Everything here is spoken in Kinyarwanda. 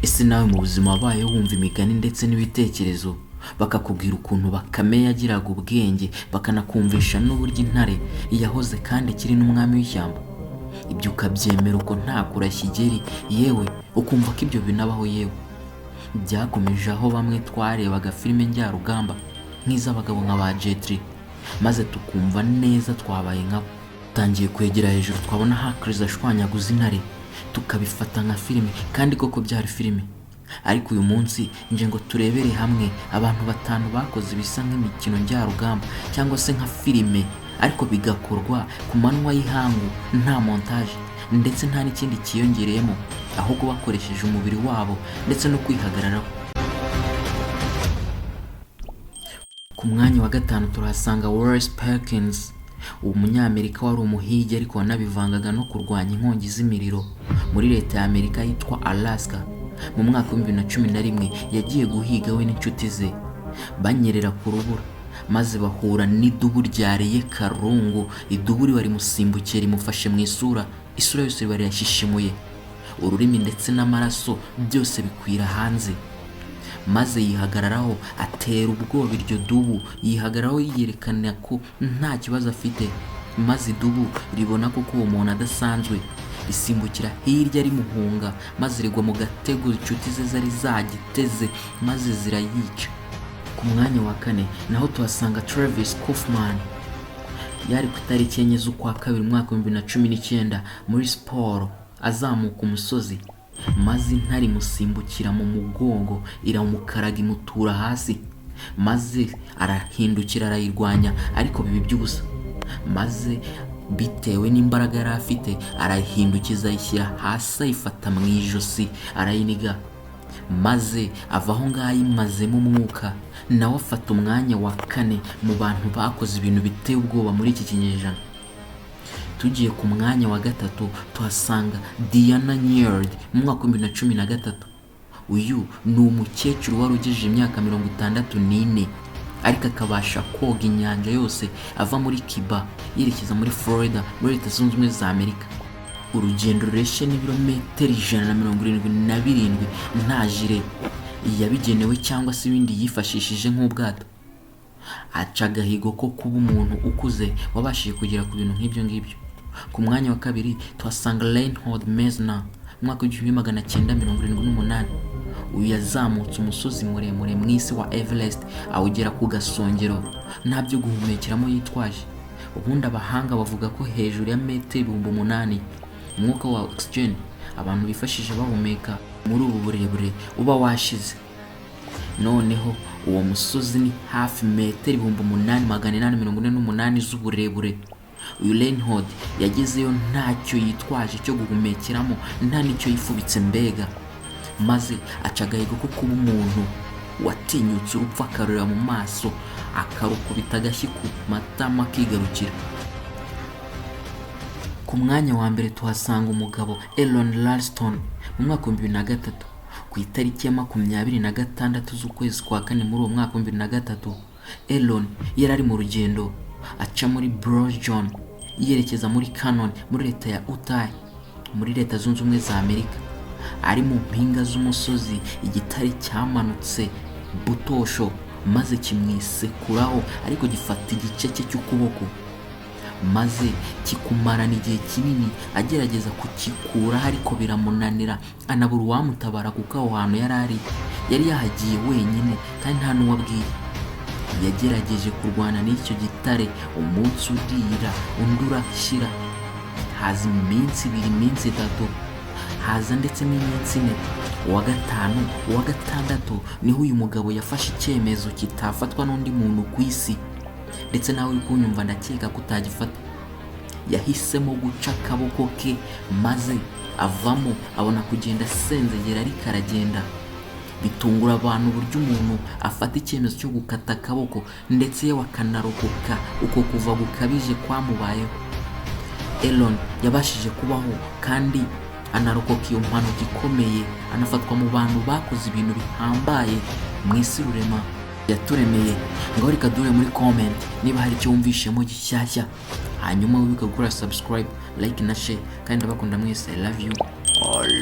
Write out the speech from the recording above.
Ese nawe mu buzima wabayeho wumva imigani ndetse n'ibitekerezo, bakakubwira ukuntu bakame yagiraga ubwenge, bakanakumvisha n'uburyo intare yahoze kandi ikiri n'umwami w'ishyamba? Ibyo ukabyemera uko nta kurashya igeri, yewe ukumva ko ibyo binabaho. Yewe byakomeje aho bamwe twarebaga filime njyarugamba nk'iz'abagabo nka ba Jetri, maze tukumva neza twabaye nkabo. Tangiye kwegera hejuru twabona hackers ashwanyaguza intare, tukabifata nka filime, kandi koko byari filime. Ariko uyu munsi nje ngo turebere hamwe abantu 5 bakoze ibisa nk'imikino njyarugamba cyangwa se nka filime, ariko bigakorwa ku manywa y'ihangu, nta montage ndetse nta n'ikindi kiyongereyemo, ahubwo bakoresheje umubiri wabo ndetse no kwihagararaho. Ku mwanya wa 5 turahasanga Wallace Perkins, umunyamerika wari umuhigi ariko wanabivangaga no kurwanya inkongi z'imiriro muri leta ya Amerika yitwa Alaska. Mu mwaka wa 2011 yagiye guhiga we n'inshuti ze, banyerera ku rubura maze bahura n'idubu ryariye karungu. Idubu bari musimbukira rimufashe mu isura yose bari yashishimuye, ururimi ndetse n'amaraso byose bikwira hanze. Maze yihagararaho atera ubwoba iryo dubu, yihagararaho yerekana ko nta kibazo afite. Maze idubu ribona ko uwo muntu adasanzwe, risimbukira hirya rimuhunga, maze rigwa mu gatego inshuti ze zari zagiteze, maze zirayica. Ku mwanya wa 4 naho tuhasanga Travis Kaufman, yari ku itariki 4 z'ukwa kabiri mwaka wa 2019 muri siporo azamuka umusozi, maze intare imusimbukira mu mugongo iramukaraga imutura hasi, maze arahindukira arayirwanya ariko bibi by'ubusa. Maze bitewe n'imbaraga yari afite arahindukiza ayishyira hasi, ayifata mu ijosi arayiniga, maze avaho ngaho imazemo umwuka. Nawe afata umwanya wa 4 mu bantu bakoze ibintu biteye ubwoba muri iki kinyejana. Tugiye ku mwanya wa 3 tuhasanga Diana Nyard mu mwaka wa 2013. Uyu ni umukecuru wari ugejeje imyaka 64, ariko akabasha koga inyanja yose ava muri Cuba yerekeza muri Florida muri Leta Zunze Ubumwe za Amerika. Urugendo rureshye n'ibirometero 177 nta jire yabigenewe cyangwa se ibindi yifashishije nk'ubwato. Aca agahigo ko kuba umuntu ukuze wabashije kugera ku bintu nk'ibyo ngibyo. Ku mwanya wa 2 tuhasanga Reinhold Messner mu mwaka wa 1978. Uyu yazamutse umusozi muremure mu isi wa Everest awugera ku gasongero, nta byo guhumekeramo yitwaje. Ubundi abahanga bavuga ko hejuru ya metero 8,000 umwuka wa oxygen abantu bifashije bahumeka muri ubu burebure uba washize. Noneho uwo musozi ni hafi metero 8,848 z'uburebure. Uyu Reinhold yagezeyo ntacyo yitwaje cyo guhumekeramo, nta nicyo yifubitse mbega, maze aca agahigo ko kuba umuntu watinyutse urupfu akarurira mu maso, akarukubita agashyi ku matama akigarukira. Ku mwanya wa 1 tuhasanga umugabo Elon Ralston mu mwaka wa 2003. Ku itariki ya 26 z'ukwezi kwa 4 muri uwo mwaka wa 2003, Elon yari ari mu rugendo aca muri John yerekeza muri Canyon muri leta ya Utah muri Leta Zunze Ubumwe za Amerika. Ari mu mpinga z'umusozi, igitare cyamanutse butosho maze kimwisekuraho, ariko gifata igice cye cy'ukuboko, maze kikumarana igihe kinini agerageza kukikura, ariko biramunanira, anabura uwamutabara kuko aho hantu yari yahagiye wenyine kandi nta n'uwabwiye. Yagerageje kurwana n'icyo gitare, umunsi urira undi urashyira, haza iminsi 2, iminsi 3, haza ndetse n'iminsi 4. Uwa 5, uwa 6 niho uyu mugabo yafashe icyemezo kitafatwa n'undi muntu ku isi, ndetse nawe uri kunyumva ndakeka kutagifata. Yahisemo guca akaboko ke, maze avamo abona kugenda asenzegera, ariko aragenda. Bitungura abantu uburyo umuntu afata icyemezo cyo gukata akaboko, ndetse yewe akanarokoka uko kuva gukabije kwamubayeho. Elon yabashije kubaho kandi anarokoka iyo mpanuka ikomeye, anafatwa mu bantu bakoze ibintu bihambaye mu isi rurema yaturemeye. Ngaho reka dure muri comment niba hari icyo wumvishemo gishyashya, hanyuma wibuke gukora subscribe, like na share, kandi ndabakunda mwese. I love you all.